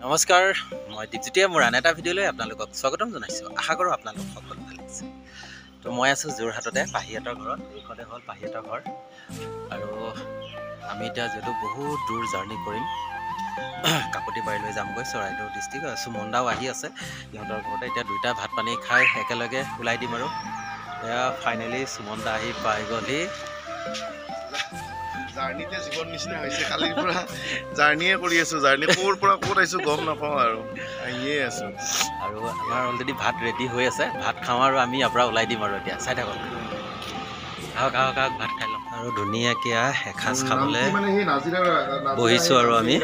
নমস্কাৰ, মই দীপজ্যোতিয়ে মোৰ আন এটা ভিডিঅ'লৈ আপোনালোকক স্বাগতম জনাইছোঁ। আশা কৰোঁ আপোনালোক সকলো ভালে আছে। তো মই আছোঁ যোৰহাটতে পাহিহঁতৰ ঘৰত। এইখনে হ'ল পাহিহঁতৰ ঘৰ। আৰু আমি এতিয়া যিহেতু বহুত দূৰ জাৰ্ণি কৰিম, কাকতিবাৰীলৈ যামগৈ, চৰাইদেউ ডিষ্ট্ৰিক্ট। সুমন দাও আহি আছে সিহঁতৰ ঘৰতে। এতিয়া দুইটা ভাত পানী খাই একেলগে ওলাই দিম। আৰু এয়া ফাইনেলি সুমন দা আহি পাই গ'লহি। জাৰ্ণিতে জীৱন নিচিনা হৈছে। কালিৰ পৰা জাৰ্ণিয়ে কৰি আছোঁ। জাৰ্ণি ক'ৰ পৰা ক'ত আহিছোঁ গম নাপাওঁ আৰু আহিয়ে আছোঁ। আৰু আমাৰ অলৰেডি ভাত ৰেডি হৈ আছে। ভাত খাওঁ আৰু আমি ইয়াৰ পৰা ওলাই দিম। আৰু এতিয়া চাই থাকক, আহক আহক আহক, ভাত খাই লওঁ। আৰু ধুনীয়াকৈ এসাঁজ খাবলৈ বহিছোঁ। আৰু আমি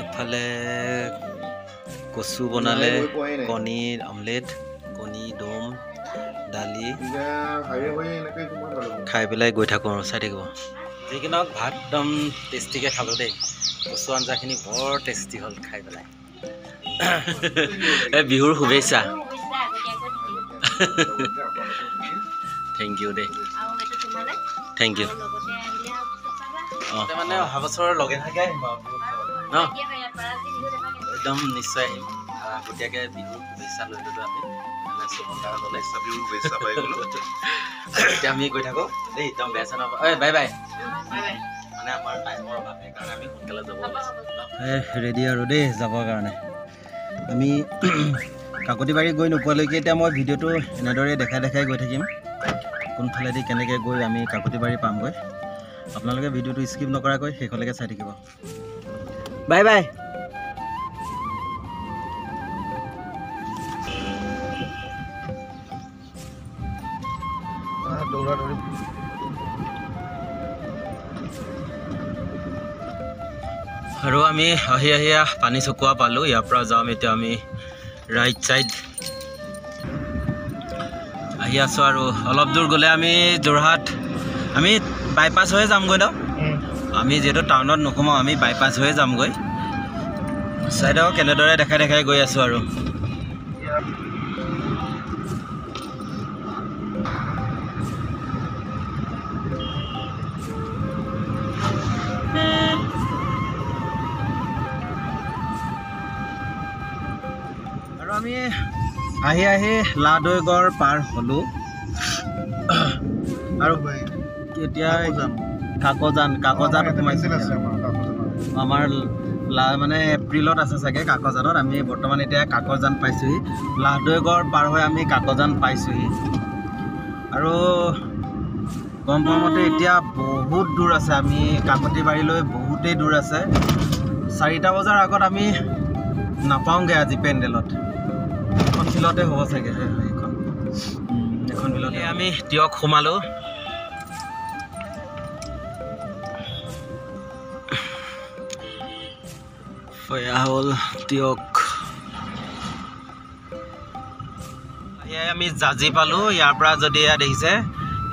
ইফালে কচু বনালে, কণী আমলেট, কণী দম, দালি খাই পেলাই গৈ থাকোঁ আৰু চাই থাকিব। যি কি নহওক ভাত একদম টেষ্টিকৈ খালোঁ দেই। কচু আঞ্জাখিনি বৰ টেষ্টি হ'ল খাই পেলাই। এই বিহুৰ শুভেচ্ছা। থেংক ইউ দেই, থেংক ইউ। অঁ মানে অহা বছৰ লগে ভাগে আহিম আৰু ন, একদম নিশ্চয় আহিম। আগতীয়াকৈ বিহুৰ শুভেচ্ছা লৈ ল'লোঁ আমি। এতিয়া আমি গৈ থাকোঁ দেই, একদম বেয়া চেয়া নাপাওঁ। Bye bye. মানে আমাৰ টাইমৰ অভাৱ, সেইকাৰণে আমি সোনকালে যাব ওলাইছোঁ। ৰেডি আৰু দেই যাবৰ কাৰণে। আমি কাকতিবাৰী গৈ নোপোৱালৈকে এতিয়া মই ভিডিঅ'টো এনেদৰে দেখাই গৈ থাকিম, কোনফালেদি কেনেকৈ গৈ আমি কাকতিবাৰী পামগৈ। আপোনালোকে ভিডিঅ'টো স্কিপ নকৰাকৈ শেষলৈকে চাই থাকিব। Bye bye. আৰু আমি আহি পানী চকোৱা পালোঁ। ইয়াৰ পৰা যাম এতিয়া আমি ৰাইট ছাইড আহি আছোঁ। আৰু অলপ দূৰ গ'লে আমি যোৰহাট, আমি বাইপাছ হৈয়ে যামগৈ ন। আমি যিহেতু টাউনত নোসোমাওঁ, আমি বাইপাছ হৈয়ে যামগৈ। ছাইডক কেনেদৰে দেখাই গৈ আছোঁ। আৰু আমি আহি লাডৈগড় পাৰ হ'লোঁ। আৰু এতিয়া কাকজান সোমাইছিল। আমাৰ মানে এপ্ৰিলত আছে চাগে কাকজানত। আমি বৰ্তমান এতিয়া কাকজান পাইছোঁহি। লাডৈগড় পাৰ হৈ আমি কাকজান পাইছোঁহি। আৰু গম পোৱা মতে এতিয়া বহুত দূৰ আছে, আমি কাকতিবাৰীলৈ বহুতেই দূৰ আছে। 4টা বজাৰ আগত আমি নাপাওঁগৈ আজি পেণ্ডেলত। এখন ফিল্ডতে হ'ব চাগে, এখন ফিল্ডতে আমি তিয়ক সোমালোঁ। এয়া হ'ল তিয়ক। এয়াই আমি জাজি পালোঁ। ইয়াৰ পৰা যদি এয়া দেখিছে,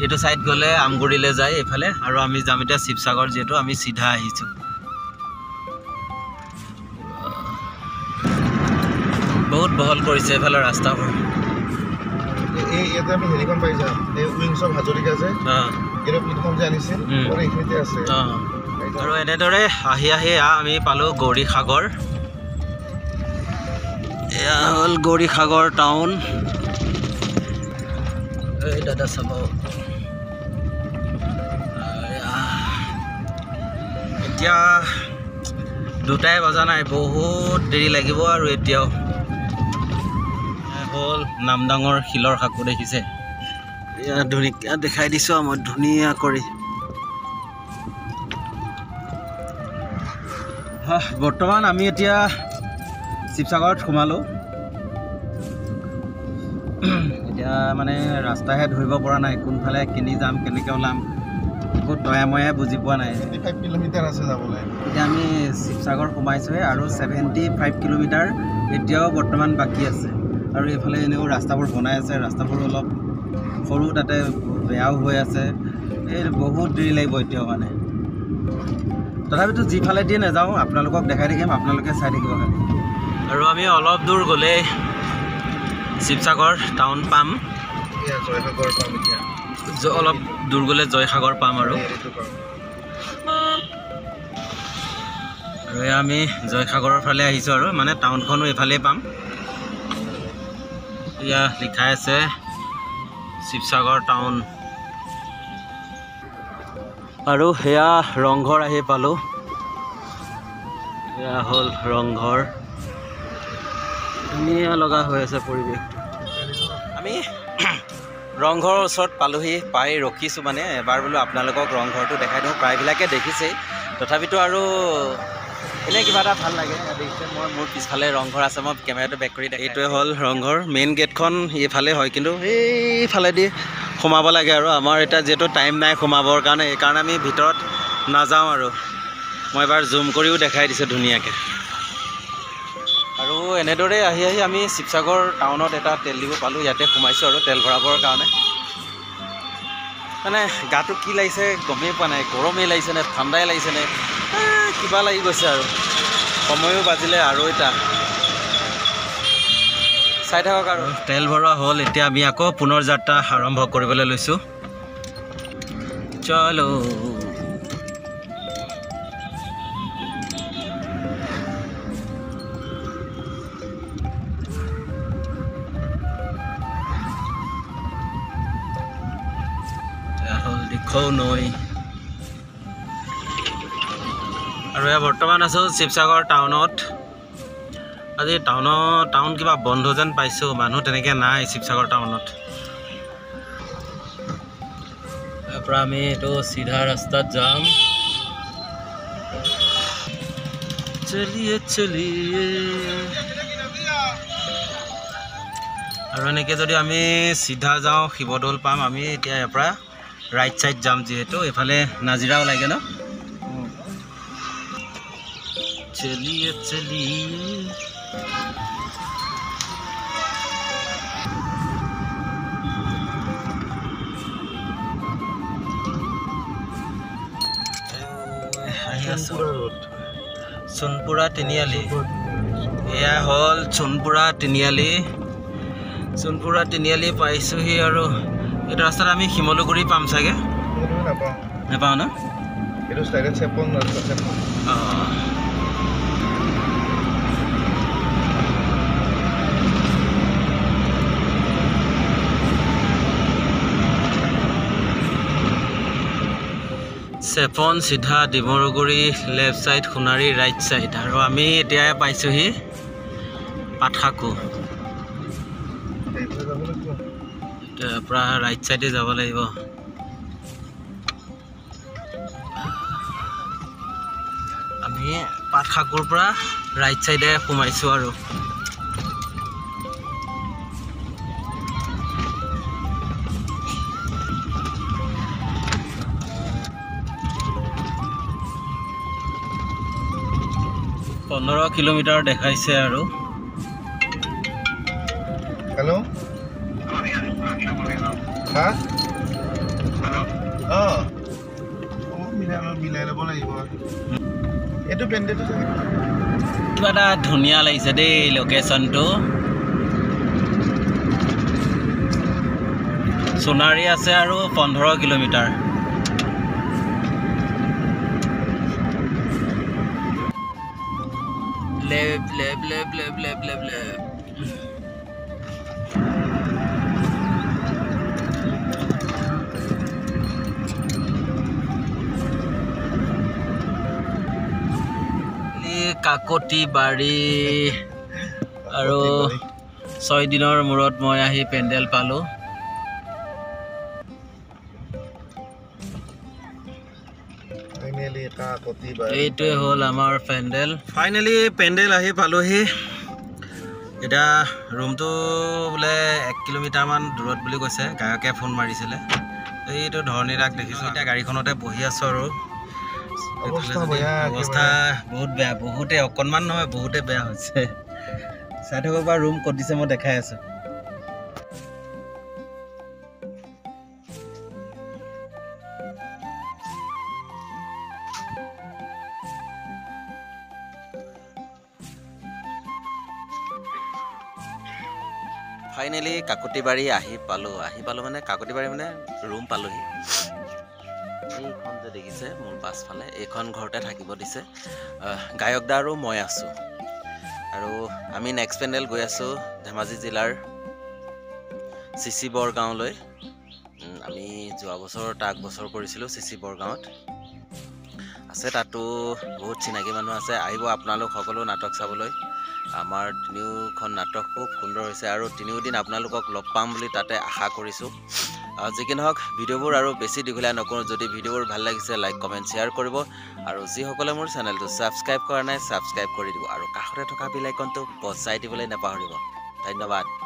এইটো ছাইড গ'লে আমগুৰিলৈ যায় এইফালে। আৰু আমি যাম এতিয়া শিৱসাগৰ, যিহেতু আমি চিধা আহিছোঁ। বহুত বহল কৰিছে এইফালে ৰাস্তাবোৰ। ইয়াতে আমি হেৰিখন পাই যাম, এই উইংছ অফ হাজৰিকা যে এৰোপ্লেনখন যে আনিছিল, এইখিনিতে আছে। আৰু এনেদৰে আহি আমি পালোঁ গৌৰীসাগৰ। এয়া হ'ল গৌৰীসাগৰ টাউন। এই দাদা চাব, এতিয়া 2টাই বজা নাই, বহুত দেৰি লাগিব। আৰু এতিয়াও হ'ল নামদাঙৰ শিলৰ সাঁকো দেখিছে। এয়া ধুনীয়া দেখাই দিছোঁ মই ধুনীয়া কৰি। বৰ্তমান আমি এতিয়া শিৱসাগৰত সোমালোঁ। এতিয়া মানে ৰাস্তাহে ধৰিব পৰা নাই, কোনফালে কিনি যাম, কেনেকৈ ওলাম, বহুত তয়াময়াই বুজি পোৱা নাই। 75 কিলোমিটাৰ আছে যাবলৈ। এতিয়া আমি শিৱসাগৰ সোমাইছোঁহে, আৰু 75 কিলোমিটাৰ এতিয়াও বৰ্তমান বাকী আছে। আৰু এইফালে এনেও ৰাস্তাবোৰ বনাই আছে, ৰাস্তাবোৰ অলপ সৰু, তাতে বেয়াও হৈ আছে। এই বহুত দেৰি লাগিব এতিয়াও মানে। তথাপিতো যিফালে দিয়ে নাযাওঁ, আপোনালোকক দেখাই থাকিম, আপোনালোকে চাই থাকিব খালি। আৰু আমি অলপ দূৰ গ'লেই শিৱসাগৰ টাউন পাম। জয়সাগৰ পাম এতিয়া। অলপ দূৰ গ'লে জয়সাগৰ পাম। আৰু আৰু আমি জয়সাগৰৰ ফালে আহিছোঁ আৰু মানে টাউনখনো এইফালে পাম এয়া লিখা আছে শিৱসাগৰ টাউন আৰু সেয়া ৰংঘৰ আহি পালোঁ এয়া হ'ল ৰংঘৰ ধুনীয়া লগা হৈ আছে পৰিৱেশটো আমি ৰংঘৰৰ ওচৰত পালোহি পাই ৰখিছোঁ মানে এবাৰ বোলো আপোনালোকক ৰংঘৰটো দেখাই দিওঁ প্ৰায়বিলাকে দেখিছেই তথাপিতো আৰু এনে কিবা এটা ভাল লাগে দেখিছে মই মোৰ পিছফালে ৰংঘৰ আছে মই কেমেৰাটো বেক কৰি দেখি এইটোৱে হ'ল ৰংঘৰ মেইন গেটখন এইফালে হয় কিন্তু এইফালেদি সোমাব লাগে আৰু আমাৰ এতিয়া যিহেতু টাইম নাই সোমাবৰ কাৰণে এইকাৰণে আমি ভিতৰত নাযাওঁ আৰু মই এবাৰ জুম কৰিও দেখাই দিছোঁ ধুনীয়াকৈ আৰু এনেদৰে আহি আহি আমি শিৱসাগৰ টাউনত এটা তেল ডিপু পালোঁ ইয়াতে সোমাইছোঁ আৰু তেল ভৰাবৰ কাৰণে মানে গাটো কি লাগিছে গমেই পোৱা নাই গৰমেই লাগিছে নে ঠাণ্ডাই লাগিছে নে কিবা লাগি গৈছে আৰু সময়ো বাজিলে আৰু এটা চাই থাকক আৰু তেল ভৰোৱা হ'ল এতিয়া আমি আকৌ পুনৰ যাত্ৰা আৰম্ভ কৰিবলৈ লৈছোঁ চলো দিখৌ নৈ আৰু এয়া বৰ্তমান আছোঁ শিৱসাগৰ টাউনত আজি টাউন কিবা বন্ধ যেন পাইছোঁ মানুহ তেনেকৈ নাই শিৱসাগৰ টাউনত তাৰ পৰা আমি এইটো চিধা ৰাস্তাত যাম চলিয়ে আৰু এনেকৈ যদি আমি চিধা যাওঁ শিৱদৌল পাম আমি এতিয়া ইয়াৰ পৰা ৰাইট সাইড যাম যিহেতু এফালে নাজিৰাও লাগে ন চলিয়ে ソンプラ তিনিআলি এয়া হ'ল সোণপুৰা তিনিআলি পাইছোহি আৰু এই ৰাস্তাত আমি শিমলুগুৰি পাম চাগে নাপাওঁ না এইটো সাইডত চেপন চেপন সিধা Dimoruguri left side Sonari right side আৰু আমি এতিয়া পাইছোহি পাঠাকু তাৰ পৰা ৰাইট সাইডে যাব লাগিব আমি পাঠাকুৰ পৰা ৰাইট সাইডে সোমাইছো আৰু 15 কিলোমিটাৰ দেখাইছে আৰু হেল্ল' হা মিলাই ল'ব লাগিব এইটো পেণ্ডেলটো কিবা এটা ধুনীয়া লাগিছে দেই লোকেশ্যনটো সোণাৰী আছে আৰু 15 কিলোমিটাৰ কাকতি বাৰী আৰু 6 দিনৰ মূৰত মই আহি পেণ্ডেল পালো এইটোৱে হ'ল আমাৰ পেণ্ডেল ফাইনেলি পেণ্ডেল আহি পালোহি এটা ৰুমটো বোলে 1 কিলোমিটাৰ মান দূৰত বুলি কৈছে গায়কে ফোন মাৰিছিলে এইটো ধৰণীৰাক দেখিছোঁ এতিয়া গাড়ীখনতে বহি আছো আৰু অৱস্থা বহুত বেয়া বহুতে অকণমান নহয় বহুতে বেয়া হৈছে চাই থাকক বা ৰুম ক'ত দিছে মই দেখাই আছো ফাইনেলি কাকতিবাৰী আহি পালো মানে কাকতিবাৰী মানে ৰুম পালোহি এইখন যে দেখিছে দিছে মোৰ পাছফালে এইখন ঘৰতে থাকিব দিছে গায়কদা আৰু মই আছোঁ আৰু আমি নেক্সট পেণ্ডেল গৈ আছোঁ ধেমাজি জিলাৰ চিচি বৰগাঁৱলৈ আমি যোৱা বছৰ তাক বছৰ কৰিছিলোঁ চিচি বৰগাঁৱত আছে তাতো বহুত চিনাকি মানুহ আছে আহিব আপোনালোক সকলো নাটক চাবলৈ আমাৰ তিনিওখন নাটক খুব সুন্দৰ হৈছে আৰু তিনিও দিন আপোনালোকক লগ পাম বুলি তাতে আশা কৰিছোঁ যিকি নহওক ভিডিঅ'বোৰ আৰু বেছি দীঘলীয়া নকৰোঁ যদি ভিডিঅ'বোৰ ভাল লাগিছে লাইক কমেণ্ট শ্বেয়াৰ কৰিব আৰু যিসকলে মোৰ চেনেলটো ছাবস্ক্ৰাইব কৰা নাই ছাবস্ক্ৰাইব কৰি দিব আৰু কাষতে থকা বেল আইকনটো বজাই দিবলৈ নাপাহৰিব ধন্যবাদ